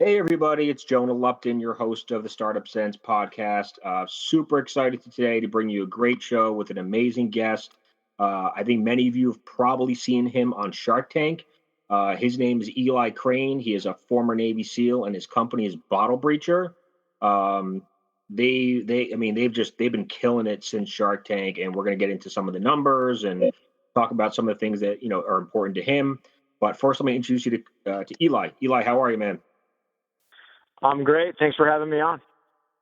Hey, everybody, it's Jonah Lupton, your host of the Startup Sense podcast. Super excited today to bring you a great show with an amazing guest. I think many of you have probably seen him on Shark Tank. His name is Eli Crane. He is a former Navy SEAL, and his company is Bottle Breacher. They've been killing it since Shark Tank, and we're going to get into some of the numbers and talk about some of the things that are important to him. But first, let me introduce you to Eli. Eli, how are you, man? I'm great. Thanks for having me on.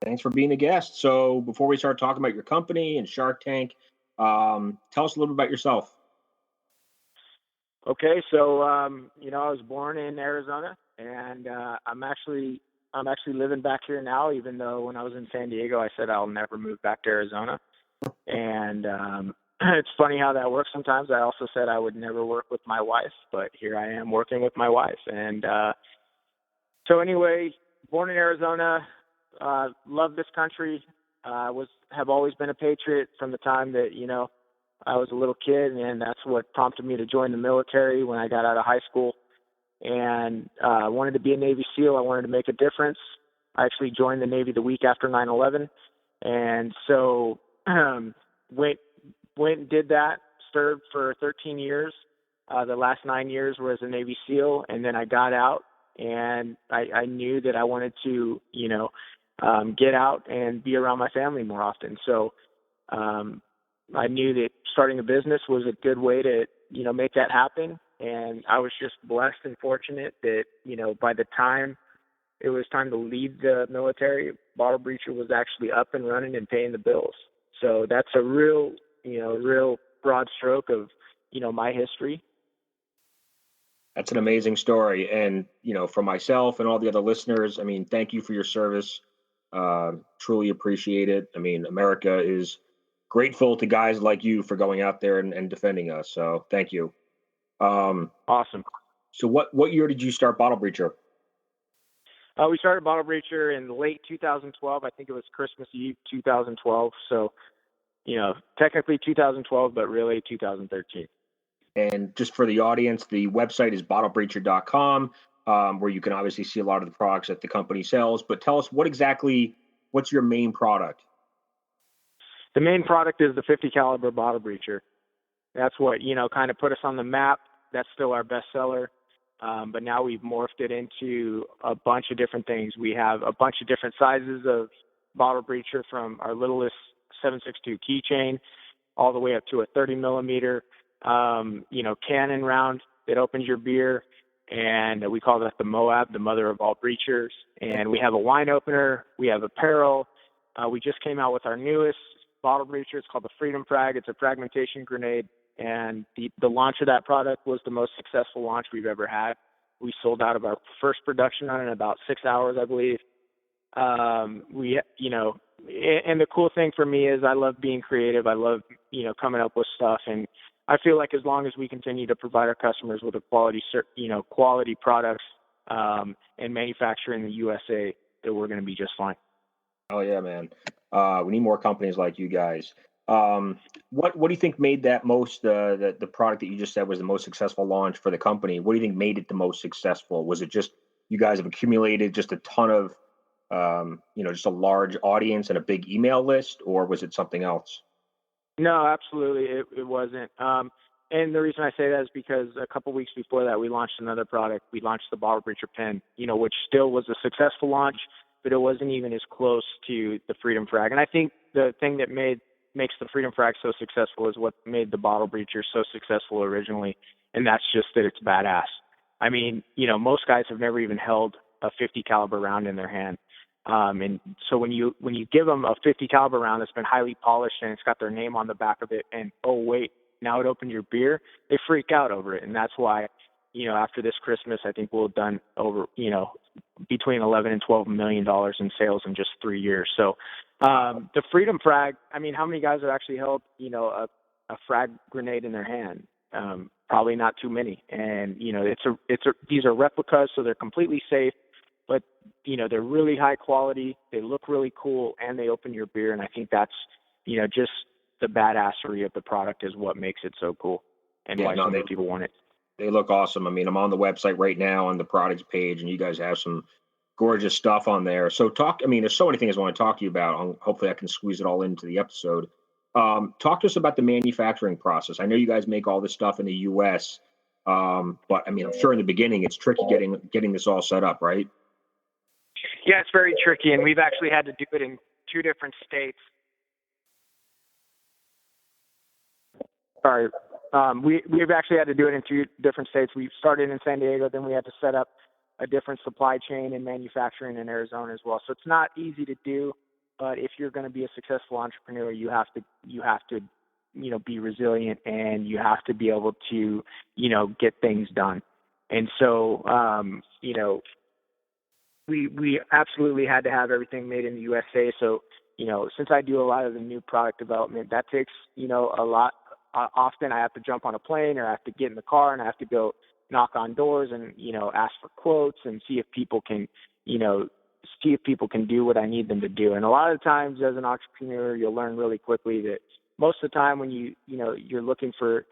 Thanks for being a guest. So before we start talking about your company and Shark Tank, tell us a little bit about yourself. Okay, so I was born in Arizona, and I'm actually living back here now. Even though when I was in San Diego, I said I'll never move back to Arizona, and it's funny how that works. Sometimes I also said I would never work with my wife, but here I am working with my wife, and so anyway. Born in Arizona, love this country. Have always been a patriot from the time that I was a little kid, and that's what prompted me to join the military when I got out of high school. And I wanted to be a Navy SEAL. I wanted to make a difference. I actually joined the Navy the week after 9/11, and so went and did that. Served for 13 years. The last 9 years were as a Navy SEAL, and then I got out. And I knew that I wanted to, get out and be around my family more often. So I knew that starting a business was a good way to, make that happen. And I was just blessed and fortunate that, by the time it was time to leave the military, Bottle Breacher was actually up and running and paying the bills. So that's a real broad stroke of, my history. That's an amazing story. And, for myself and all the other listeners, thank you for your service. Truly appreciate it. America is grateful to guys like you for going out there and defending us. So thank you. Awesome. So what year did you start Bottle Breacher? We started Bottle Breacher in late 2012. I think it was Christmas Eve 2012. So, technically 2012, but really 2013. And just for the audience, the website is bottlebreacher.com, where you can obviously see a lot of the products that the company sells. But tell us what's your main product? The main product is the 50 caliber Bottle Breacher. That's what, kind of put us on the map. That's still our best seller. But now we've morphed it into a bunch of different things. We have a bunch of different sizes of Bottle Breacher, from our littlest 7.62 keychain all the way up to a 30 millimeter cannon round that opens your beer, and we call that the Moab, the mother of all breachers. And we have a wine opener, we have apparel. We just came out with our newest Bottle Breacher. It's called the Freedom Frag. It's a fragmentation grenade, and the launch of that product was the most successful launch we've ever had. We sold out of our first production run in about 6 hours, I believe. And the cool thing for me is I love being creative. I love, coming up with stuff, and I feel like as long as we continue to provide our customers with a quality products and manufacture in the USA, that we're going to be just fine. Oh yeah, man. We need more companies like you guys. What do you think made that most the product that you just said was the most successful launch for the company? What do you think made it the most successful? Was it just you guys have accumulated just a ton of just a large audience and a big email list, or was it something else? No, absolutely. It wasn't. And the reason I say that is because a couple weeks before that, we launched another product. We launched the Bottle Breacher Pen, which still was a successful launch, but it wasn't even as close to the Freedom Frag. And I think the thing that makes the Freedom Frag so successful is what made the Bottle Breacher so successful originally, and that's just that it's badass. Most guys have never even held a 50 caliber round in their hand. And so when you give them a 50 caliber round that's been highly polished and it's got their name on the back of it, and oh wait, now it opened your beer, they freak out over it. And that's why, after this Christmas, I think we'll have done over, between 11 and $12 million in sales in just 3 years. So the Freedom Frag, how many guys have actually held, a frag grenade in their hand? Probably not too many. And, these are replicas, so they're completely safe. But, they're really high quality, they look really cool, and they open your beer. And I think that's, just the badassery of the product is what makes it so cool and why so many people want it. They look awesome. I'm on the website right now on the products page, and you guys have some gorgeous stuff on there. So there's so many things I want to talk to you about. Hopefully I can squeeze it all into the episode. Talk to us about the manufacturing process. I know you guys make all this stuff in the US, but I'm sure in the beginning it's tricky getting this all set up, right? Yeah, it's very tricky, and we've actually had to do it in 2 different states. Sorry. We've actually had to do it in 2 different states. We started in San Diego, then we had to set up a different supply chain and manufacturing in Arizona as well. So it's not easy to do, but if you're going to be a successful entrepreneur, you have to, be resilient, and you have to be able to, get things done. And so, we absolutely had to have everything made in the USA. So, since I do a lot of the new product development, that takes, a lot. Often I have to jump on a plane, or I have to get in the car and I have to go knock on doors and, ask for quotes and see if people can, do what I need them to do. And a lot of the times as an entrepreneur, you'll learn really quickly that most of the time when you're looking for,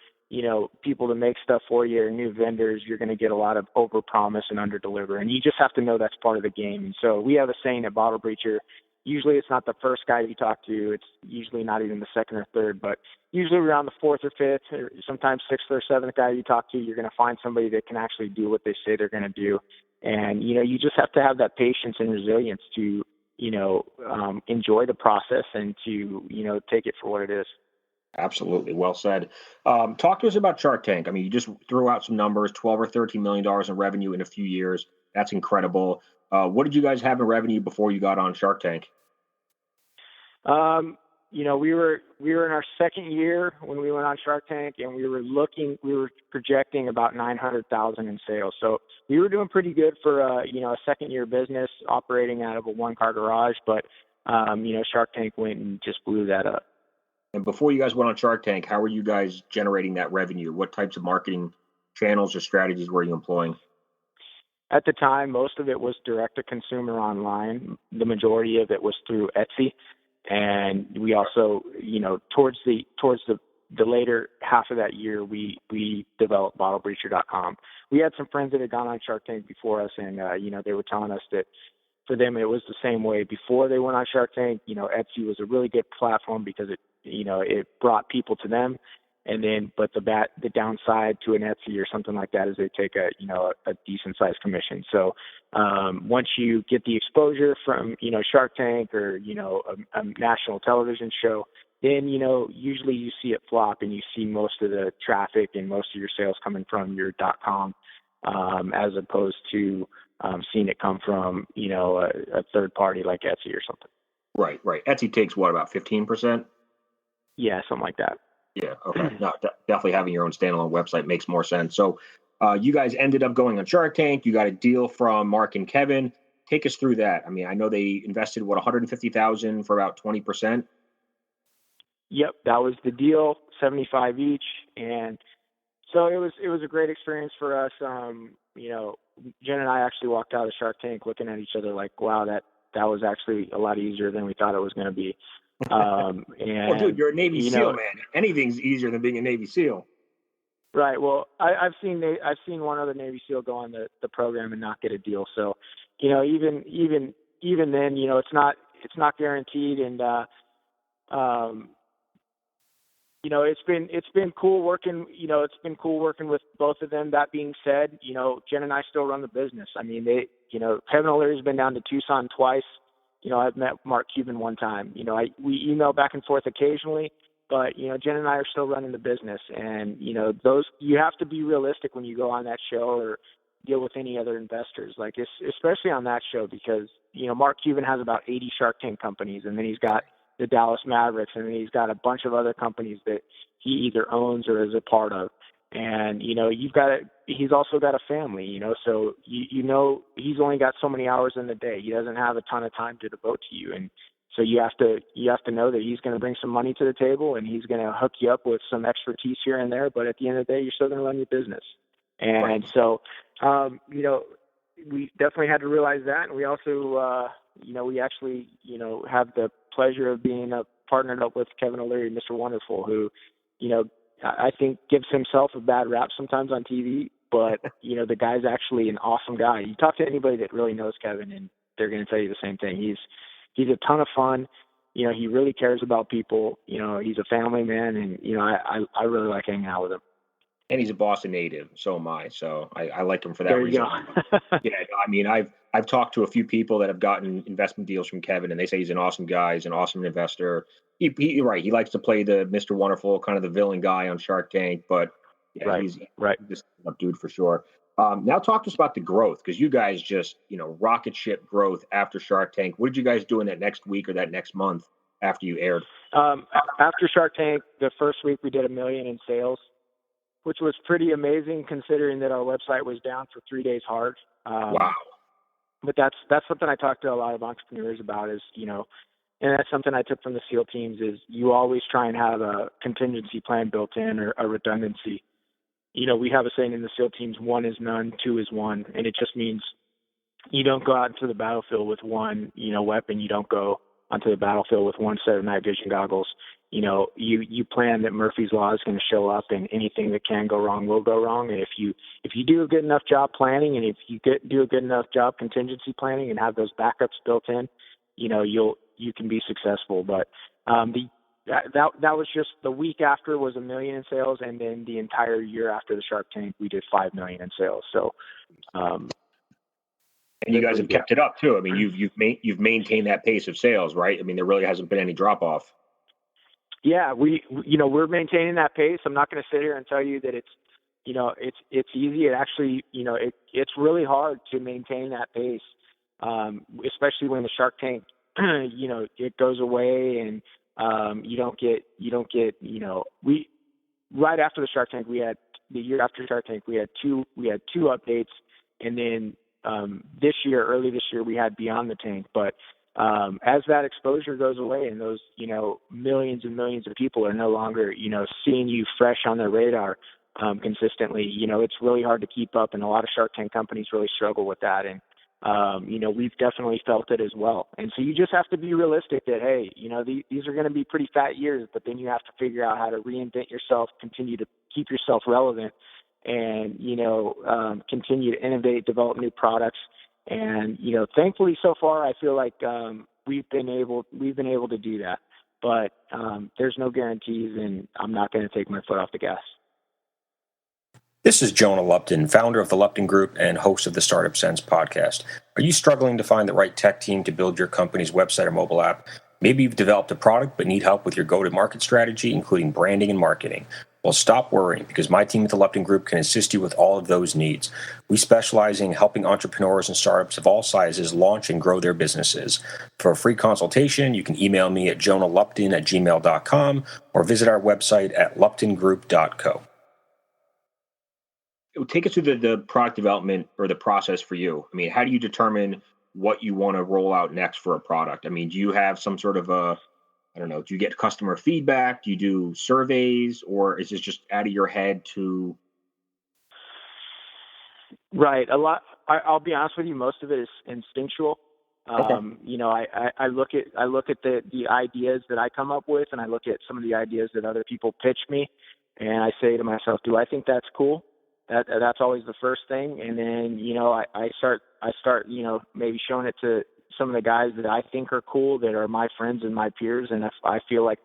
people to make stuff for you or new vendors, you're going to get a lot of overpromise and underdeliver. And you just have to know that's part of the game. And so we have a saying at Bottle Breacher, usually it's not the first guy you talk to. It's usually not even the second or third, but usually around the 4th or 5th, or sometimes 6th or 7th guy you talk to, you're going to find somebody that can actually do what they say they're going to do. And, you just have to have that patience and resilience to, enjoy the process and to, take it for what it is. Absolutely. Well said. Talk to us about Shark Tank. You just threw out some numbers, 12 or $13 million in revenue in a few years. That's incredible. What did you guys have in revenue before you got on Shark Tank? We were in our second year when we went on Shark Tank, and we were projecting about 900,000 in sales. So we were doing pretty good for a second year business operating out of a 1-car garage, but Shark Tank went and just blew that up. And before you guys went on Shark Tank, how were you guys generating that revenue? What types of marketing channels or strategies were you employing? At the time, most of it was direct to consumer online. The majority of it was through Etsy. And we also, towards the later half of that year, we developed BottleBreacher.com. We had some friends that had gone on Shark Tank before us, and they were telling us that for them it was the same way before they went on Shark Tank. Etsy was a really good platform because it brought people to them. And then, but the downside to an Etsy or something like that is they take a decent sized commission. So once you get the exposure from Shark Tank or a national television show, then usually you see it flop and you see most of the traffic and most of your sales coming from your .com, as opposed to seeing it come from a third party like Etsy or something. Right. Etsy takes what, about 15%? Yeah, something like that. Yeah. Okay. No, definitely having your own standalone website makes more sense. So you guys ended up going on Shark Tank. You got a deal from Mark and Kevin. Take us through that. I know they invested $150,000 for about 20%. Yep, that was the deal, 75 each, and so it was a great experience for us. Jen and I actually walked out of Shark Tank looking at each other like, wow, that was actually a lot easier than we thought it was going to be. And well, dude, you're a Navy SEAL, man. Anything's easier than being a Navy SEAL. Right. Well, I've seen one other Navy SEAL go on the program and not get a deal. So, even then, it's not guaranteed. And, it's been cool working, with both of them. That being said, Jen and I still run the business. Kevin O'Leary's been down to Tucson twice. I've met Mark Cuban one time. We email back and forth occasionally, but, Jen and I are still running the business. And, you have to be realistic when you go on that show or deal with any other investors, especially on that show, because, Mark Cuban has about 80 Shark Tank companies, and then he's got the Dallas Mavericks, and then he's got a bunch of other companies that he either owns or is a part of. And, he's also got a family, so, he's only got so many hours in the day. He doesn't have a ton of time to devote to you. And so you have to know that he's going to bring some money to the table, and he's going to hook you up with some expertise here and there. But at the end of the day, you're still going to run your business. And right. So, we definitely had to realize that. And we also, we actually, have the pleasure of being partnered up with Kevin O'Leary, Mr. Wonderful, who, I think gives himself a bad rap sometimes on TV, but, the guy's actually an awesome guy. You talk to anybody that really knows Kevin, and they're going to tell you the same thing. He's a ton of fun. He really cares about people. He's a family man, and I really like hanging out with him. And he's a Boston native, so am I. So I like him for that There you reason. go. Yeah, I mean, I've talked to a few people that have gotten investment deals from Kevin, and they say he's an awesome guy. He's an awesome investor. You're right. He likes to play the Mr. Wonderful, kind of the villain guy on Shark Tank, but yeah, Right. he's Right. just a dude for sure. Now talk to us about the growth, because you guys just rocket ship growth after Shark Tank. What did you guys do in that next week or that next month after you aired? After Shark Tank, the first week we did $1 million in sales, which was pretty amazing considering that our website was down for 3 days hard. Wow. But that's something I talk to a lot of entrepreneurs about is, and that's something I took from the SEAL teams is you always try and have a contingency plan built in or a redundancy. We have a saying in the SEAL teams, 1 is none, 2 is 1. And it just means you don't go out into the battlefield with one, weapon. You don't go onto the battlefield with one set of night vision goggles. You plan that Murphy's Law is going to show up, and anything that can go wrong will go wrong. And if you do a good enough job planning, and if you do a good enough job contingency planning and have those backups built in, you can be successful. But that was just the week after was $1 million in sales, and then the entire year after the Shark Tank, we did $5 million in sales. So, and you guys have kept it up too. I mean, you've maintained that pace of sales, right? I mean, there really hasn't been any drop off. Yeah, we're maintaining that pace. I'm not going to sit here and tell you that it's easy. It actually, it's really hard to maintain that pace, especially when the Shark Tank, it goes away and you don't get, right after the Shark Tank, the year after Shark Tank, we had two updates, and then early this year, we had Beyond the Tank. But as that exposure goes away and those, millions and millions of people are no longer, seeing you fresh on their radar consistently, it's really hard to keep up. And a lot of Shark Tank companies really struggle with that. And, we've definitely felt it as well. And so you just have to be realistic that, hey, these are going to be pretty fat years, but then you have to figure out how to reinvent yourself, continue to keep yourself relevant, and, continue to innovate, develop new products. And, thankfully so far, I feel like we've been able to do that. But there's no guarantees, and I'm not going to take my foot off the gas. This is Jonah Lupton, founder of the Lupton Group and host of the Startup Sense podcast. Are you struggling to find the right tech team to build your company's website or mobile app? Maybe you've developed a product but need help with your go-to-market strategy, including branding and marketing. Well, stop worrying, because my team at the Lupton Group can assist you with all of those needs. We specialize in helping entrepreneurs and startups of all sizes launch and grow their businesses. For a free consultation, you can email me at jonahlupton@gmail.com or visit our website at luptongroup.co. Take us through the product development or the process for you. I mean, how do you determine what you want to roll out next for a product? I mean, do you have some sort of do you get customer feedback? Do you do surveys, or is this just out of your head to? Right. A lot. I'll be honest with you. Most of it is instinctual. Okay. I look at the ideas that I come up with, and I look at some of the ideas that other people pitch me, and I say to myself, do I think that's cool? That's always the first thing. And then, I start, maybe showing it to some of the guys that I think are cool, that are my friends and my peers. And if I feel like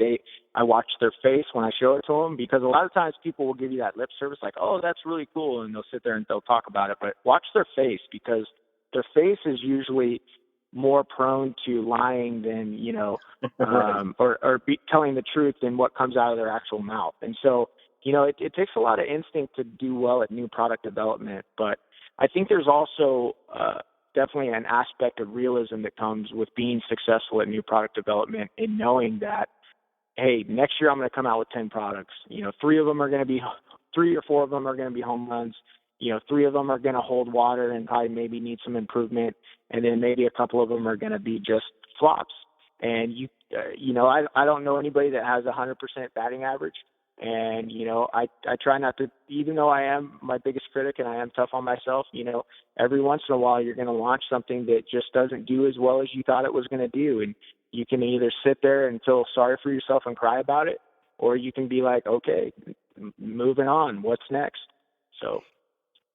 I watch their face when I show it to them, because a lot of times people will give you that lip service, like, oh, that's really cool. And they'll sit there and they'll talk about it, but watch their face, because their face is usually more prone to lying than, or telling the truth than what comes out of their actual mouth. And so, it takes a lot of instinct to do well at new product development, but I think there's also definitely an aspect of realism that comes with being successful at new product development, and knowing that, hey, next year I'm going to come out with 10 products. 3 or 4 of them are going to be home runs. 3 of them are going to hold water and probably maybe need some improvement, and then maybe a couple of them are going to be just flops. And I don't know anybody that has 100% batting average. And, I try not to, even though I am my biggest critic and I am tough on myself, every once in a while you're going to launch something that just doesn't do as well as you thought it was going to do. And you can either sit there and feel sorry for yourself and cry about it, or you can be like, okay, moving on, what's next? So.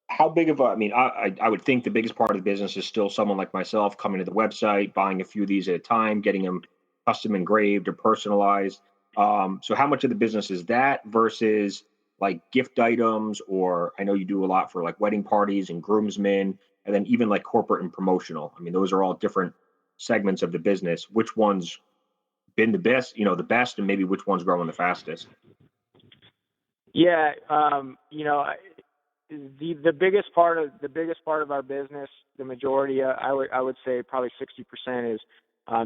how big of a, I mean, I would think the biggest part of the business is still someone like myself coming to the website, buying a few of these at a time, getting them custom engraved or personalized. So how much of the business is that versus like gift items, or I know you do a lot for like wedding parties and groomsmen, and then even like corporate and promotional. I mean, those are all different segments of the business. Which one's been the best, and maybe which one's growing the fastest? Yeah, the biggest part of our business, the majority, I would say probably 60% is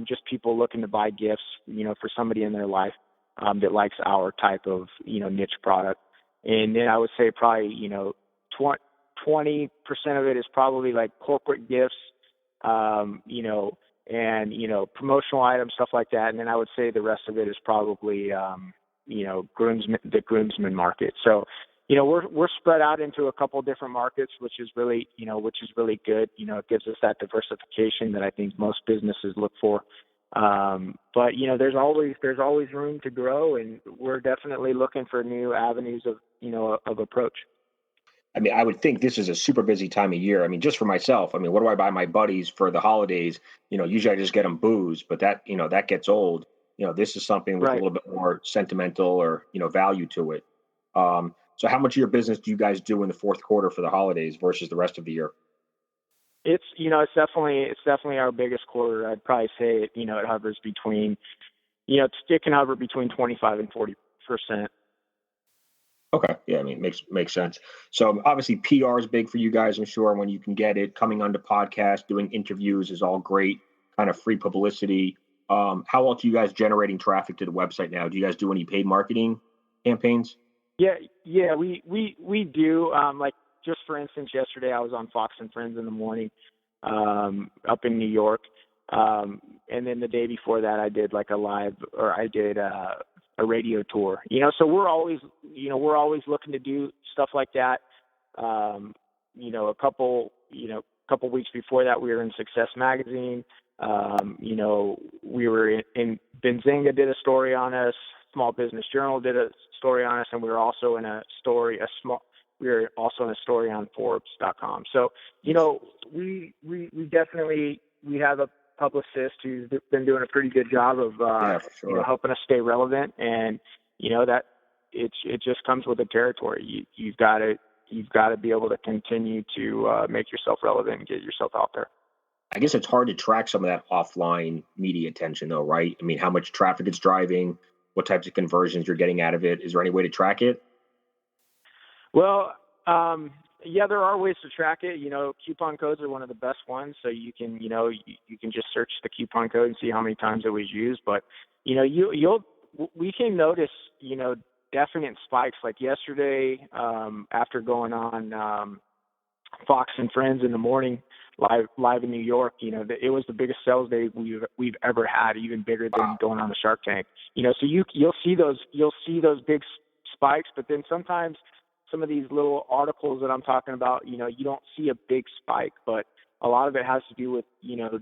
just people looking to buy gifts, for somebody in their life that likes our type of niche product. And then I would say probably 20% of it is probably like corporate gifts, and promotional items, stuff like that. And then I would say the rest of it is probably the groomsmen market. So we're spread out into a couple of different markets, which is really good. It gives us that diversification that I think most businesses look for. But there's always room to grow, and we're definitely looking for new avenues of approach. I mean, I would think this is a super busy time of year. I mean, just for myself, I mean, what do I buy my buddies for the holidays? Usually I just get them booze, but that gets old. This is something with a little bit more sentimental or, value to it. So how much of your business do you guys do in the fourth quarter for the holidays versus the rest of the year? It's definitely our biggest quarter. I'd probably say it hovers between, it can hover between 25 and 40%. Okay. Yeah, I mean, makes sense. So obviously PR is big for you guys, I'm sure, when you can get it. Coming onto podcasts, doing interviews is all great, kind of free publicity. How else are you guys generating traffic to the website now? Do you guys do any paid marketing campaigns? Yeah, we do. Like, just for instance, yesterday I was on Fox and Friends in the morning, up in New York. And then the day before that I did a radio tour, so we're always looking to do stuff like that. A couple weeks before that we were in Success Magazine. We were in Benzinga did a story on us. Small Business Journal did a story on us, and we were also in a story on Forbes.com. So, we definitely, we have a publicist who's been doing a pretty good job of, helping us stay relevant. And, that it just comes with the territory. You've got to be able to continue to make yourself relevant and get yourself out there. I guess it's hard to track some of that offline media attention though, right? I mean, how much traffic it's driving, what types of conversions you're getting out of it. Is there any way to track it? Well, yeah, there are ways to track it. Coupon codes are one of the best ones. So you can, you can just search the coupon code and see how many times it was used. But, we can notice, definite spikes. Like yesterday, after going on Fox and Friends in the morning, live in New York, it was the biggest sales day we've ever had, even bigger than going on the Shark Tank. So you'll see those big spikes, but then sometimes some of these little articles that I'm talking about, you don't see a big spike, but a lot of it has to do with,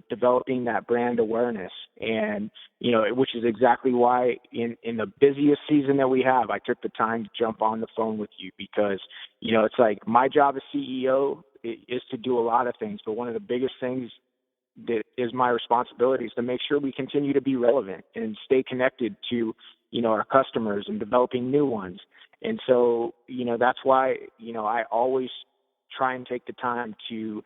developing that brand awareness. And, which is exactly why in the busiest season that we have, I took the time to jump on the phone with you because, it's like my job as CEO is to do a lot of things, but one of the biggest things that is my responsibility is to make sure we continue to be relevant and stay connected to, our customers and developing new ones. And so, that's why, I always try and take the time to,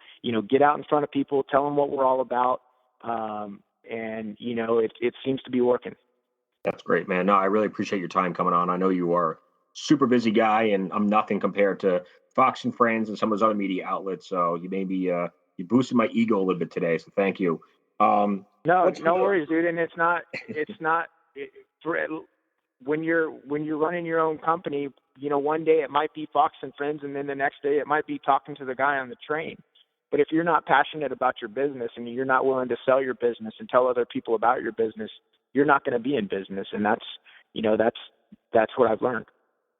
get out in front of people, tell them what we're all about. And, it seems to be working. That's great, man. No, I really appreciate your time coming on. I know you are a super busy guy, and I'm nothing compared to Fox and Friends and some of those other media outlets. So you maybe you boosted my ego a little bit today. So thank you. No worries, dude. And it's not when you're running your own company, one day it might be Fox and Friends, and then the next day it might be talking to the guy on the train. But if you're not passionate about your business and you're not willing to sell your business and tell other people about your business, you're not going to be in business. And that's what I've learned.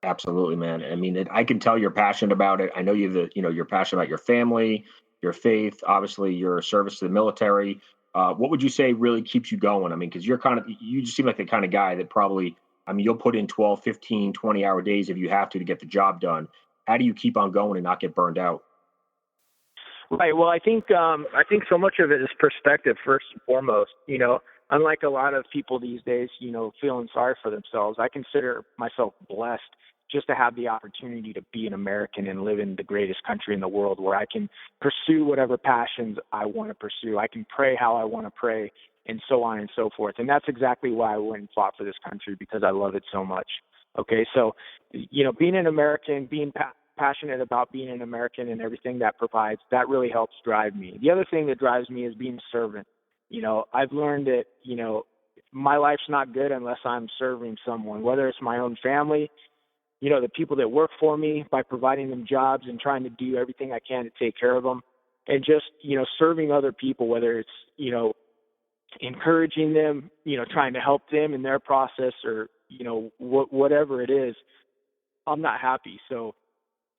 Absolutely, man. I mean, I can tell you're passionate about it. I know you're passionate about your family, your faith, obviously your service to the military. What would you say really keeps you going? I mean, because you just seem like the kind of guy that probably, I mean, you'll put in 12, 15, 20-hour days if you have to get the job done. How do you keep on going and not get burned out? Right. Well, I think so much of it is perspective first and foremost. Unlike a lot of people these days, feeling sorry for themselves, I consider myself blessed just to have the opportunity to be an American and live in the greatest country in the world, where I can pursue whatever passions I want to pursue. I can pray how I want to pray, and so on and so forth. And that's exactly why I went and fought for this country, because I love it so much. Okay, so being an American, being passionate about being an American and everything that provides, that really helps drive me. The other thing that drives me is being a servant. I've learned that, my life's not good unless I'm serving someone, whether it's my own family, the people that work for me, by providing them jobs and trying to do everything I can to take care of them, and just, serving other people, whether it's, encouraging them, trying to help them in their process, or, whatever it is, I'm not happy. So,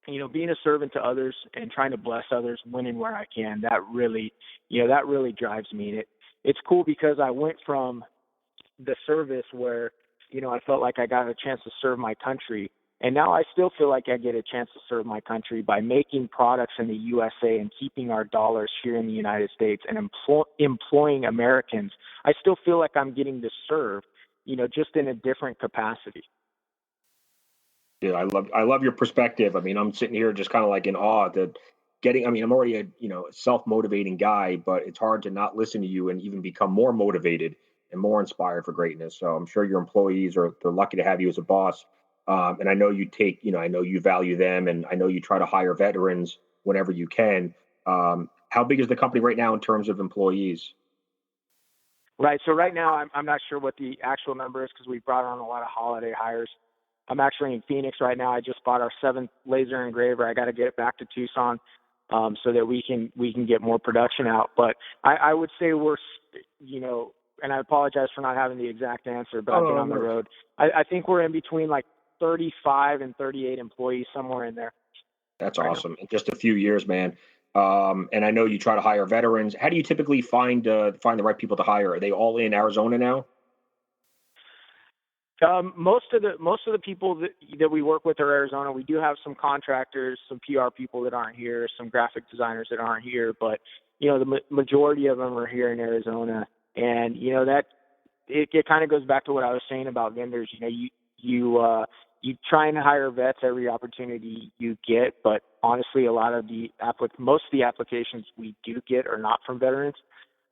being a servant to others and trying to bless others, winning where I can, that really drives me. It's cool because I went from the service where, I felt like I got a chance to serve my country. And now I still feel like I get a chance to serve my country by making products in the USA and keeping our dollars here in the United States and employing Americans. I still feel like I'm getting to serve, just in a different capacity. Yeah, I love your perspective. I mean, I'm sitting here just kind of like in awe that I'm already a, self-motivating guy, but it's hard to not listen to you and even become more motivated and more inspired for greatness. So I'm sure your employees they're lucky to have you as a boss. And I know I know you value them, and I know you try to hire veterans whenever you can. How big is the company right now in terms of employees? Right. So right now, I'm not sure what the actual number is, because we brought on a lot of holiday hires. I'm actually in Phoenix right now. I just bought our 7th laser engraver. I got to get it back to Tucson, so that we can get more production out. But I would say we're, and I apologize for not having the exact answer, but I've been on the road. I think we're in between like 35 and 38 employees, somewhere in there. That's awesome. In just a few years, man. And I know you try to hire veterans. How do you typically find the right people to hire? Are they all in Arizona now? Most of the people that we work with are Arizona. We do have some contractors, some PR people that aren't here, some graphic designers that aren't here, but the majority of them are here in Arizona. And that it kind of goes back to what I was saying about vendors. You try and hire vets every opportunity you get, but honestly, a lot of most of the applications we do get are not from veterans,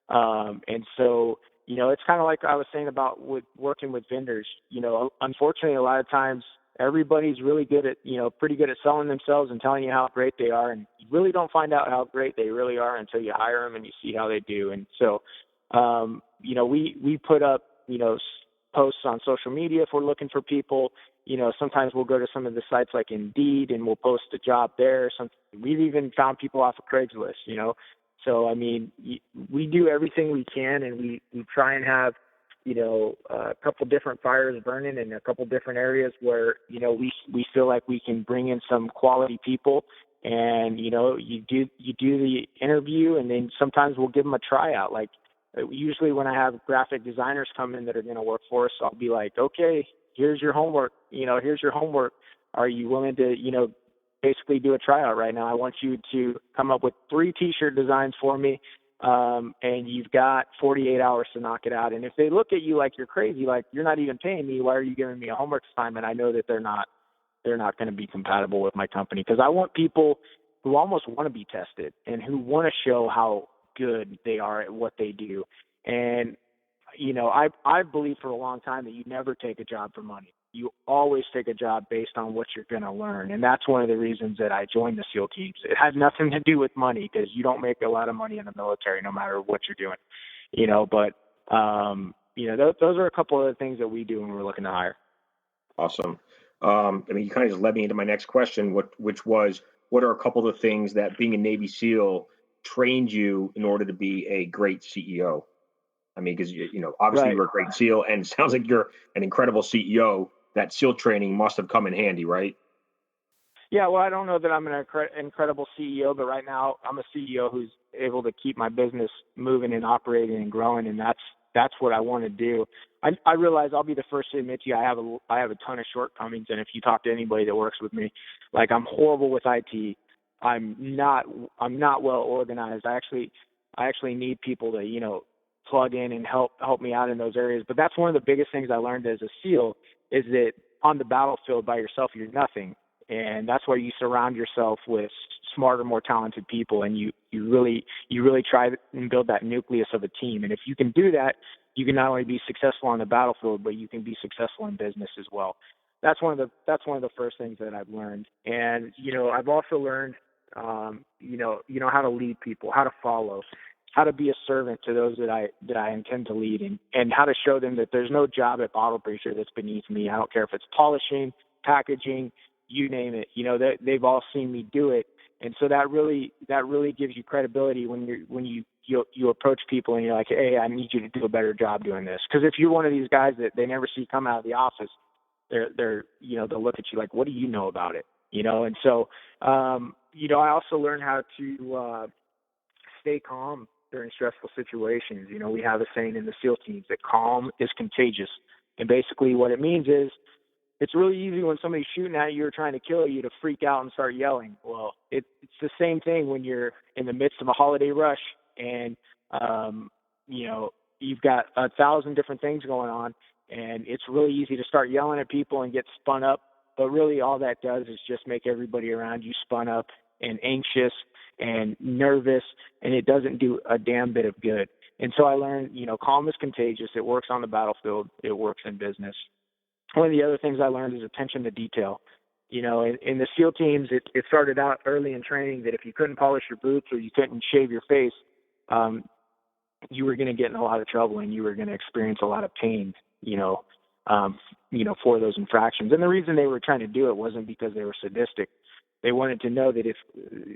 and so. It's kind of like I was saying about working with vendors. Unfortunately, a lot of times everybody's really good at, pretty good at selling themselves and telling you how great they are. And you really don't find out how great they really are until you hire them and you see how they do. And so, we put up, posts on social media if we're looking for people. Sometimes we'll go to some of the sites like Indeed and we'll post a job there. We've even found people off of Craigslist, So, I mean, we do everything we can, and we try and have, a couple different fires burning in a couple different areas where, we feel like we can bring in some quality people. And, you do the interview, and then sometimes we'll give them a tryout. Like usually when I have graphic designers come in that are going to work for us, I'll be like, okay, here's your homework. Are you willing to, basically do a tryout right now? I want you to come up with 3 t-shirt designs for me, and you've got 48 hours to knock it out. And if they look at you like you're crazy, like you're not even paying me, why are you giving me a homework assignment? I know that they're not going to be compatible with my company, because I want people who almost want to be tested and who want to show how good they are at what they do. And I believe for a long time that you never take a job for money. You always take a job based on what you're going to learn. And that's one of the reasons that I joined the SEAL teams. It has nothing to do with money, because you don't make a lot of money in the military no matter what you're doing, but, those are a couple of the things that we do when we're looking to hire. Awesome. You kind of just led me into my next question, which was, what are a couple of the things that being a Navy SEAL trained you in order to be a great CEO? I mean, because, obviously Right. you're a great SEAL, and it sounds like you're an incredible CEO. That SEAL training must have come in handy, right? Yeah, well, I don't know that I'm an incredible CEO, but right now I'm a CEO who's able to keep my business moving and operating and growing, and that's what I want to do. I realize, I'll be the first to admit to you, I have a ton of shortcomings, and if you talk to anybody that works with me, like, I'm horrible with IT. I'm not well organized. I actually need people to, you know, plug in and help me out in those areas. But that's one of the biggest things I learned as a SEAL, is that on the battlefield by yourself, you're nothing. And that's why you surround yourself with smarter, more talented people, and you really try and build that nucleus of a team. And if you can do that, you can not only be successful on the battlefield, but you can be successful in business as well. That's one of the first things that I've learned. And, you know, I've also learned, you know, how to lead people, how to follow, how to be a servant to those that I intend to lead, and how to show them that there's no job at Bottle Breacher that's beneath me. I don't care if it's polishing, packaging, you name it. You know, they've all seen me do it. And so that really gives you credibility when you approach people and you're like, hey, I need you to do a better job doing this. Because if you're one of these guys that they never see come out of the office, they're you know, they'll look at you like, what do you know about it? You know, and so you know, I also learned how to stay calm during stressful situations. You know, we have a saying in the SEAL teams that calm is contagious. And basically what it means is, it's really easy when somebody's shooting at you or trying to kill you to freak out and start yelling. Well, it's the same thing when you're in the midst of a holiday rush and, you know, you've got 1,000 different things going on, and it's really easy to start yelling at people and get spun up. But really all that does is just make everybody around you spun up and anxious and nervous, and it doesn't do a damn bit of good. And so I learned, you know, calm is contagious. It works on the battlefield. It works in business. One of the other things I learned is attention to detail. You know, in the SEAL teams, it started out early in training that if you couldn't polish your boots or you couldn't shave your face, you were going to get in a lot of trouble and you were going to experience a lot of pain, you know, for those infractions. And the reason they were trying to do it wasn't because they were sadistic. They wanted to know that if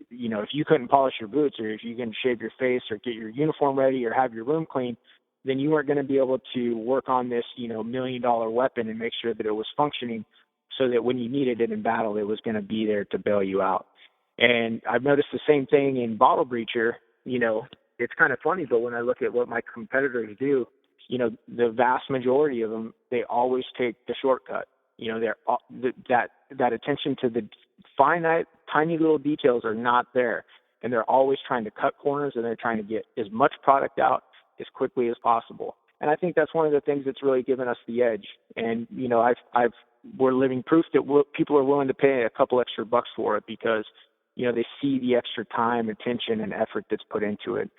you couldn't polish your boots or if you couldn't shave your face or get your uniform ready or have your room clean, then you weren't going to be able to work on this, you know, $1 million weapon and make sure that it was functioning so that when you needed it in battle, it was going to be there to bail you out. And I've noticed the same thing in Bottle Breacher. You know, it's kind of funny, but when I look at what my competitors do, you know, the vast majority of them, they always take the shortcut. You know, that attention to the finite, tiny little details are not there. And they're always trying to cut corners, and they're trying to get as much product out as quickly as possible. And I think that's one of the things that's really given us the edge. And, you know, we're living proof that people are willing to pay a couple extra bucks for it because, you know, they see the extra time, attention, and effort that's put into it.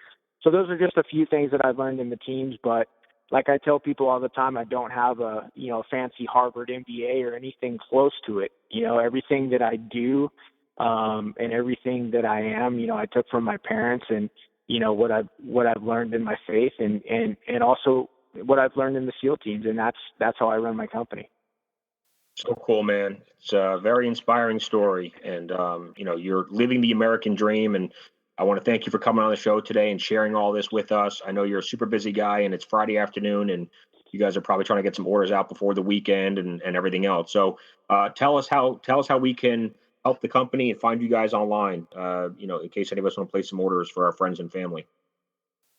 So those are just a few things that I've learned in the teams. But like I tell people all the time, I don't have a fancy Harvard MBA or anything close to it. You know, everything that I do and everything that I am, you know, I took from my parents and, you know, what I've learned in my faith and also what I've learned in the SEAL teams. And that's how I run my company. So cool, man. It's a very inspiring story. And, you know, you're living the American dream. And I want to thank you for coming on the show today and sharing all this with us. I know you're a super busy guy and it's Friday afternoon and you guys are probably trying to get some orders out before the weekend and everything else. So tell us how we can help the company and find you guys online, you know, in case any of us want to place some orders for our friends and family.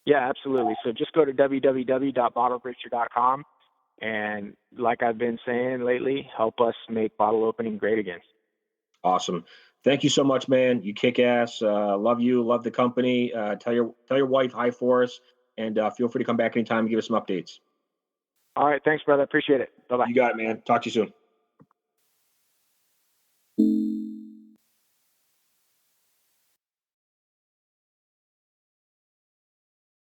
Yeah, absolutely. So just go to www.bottlebreacher.com. And like I've been saying lately, help us make bottle opening great again. Awesome. Thank you so much, man. You kick ass. Love you. Love the company. Tell your wife hi for us, and feel free to come back anytime and give us some updates. All right. Thanks, brother. Appreciate it. Bye-bye. You got it, man. Talk to you soon.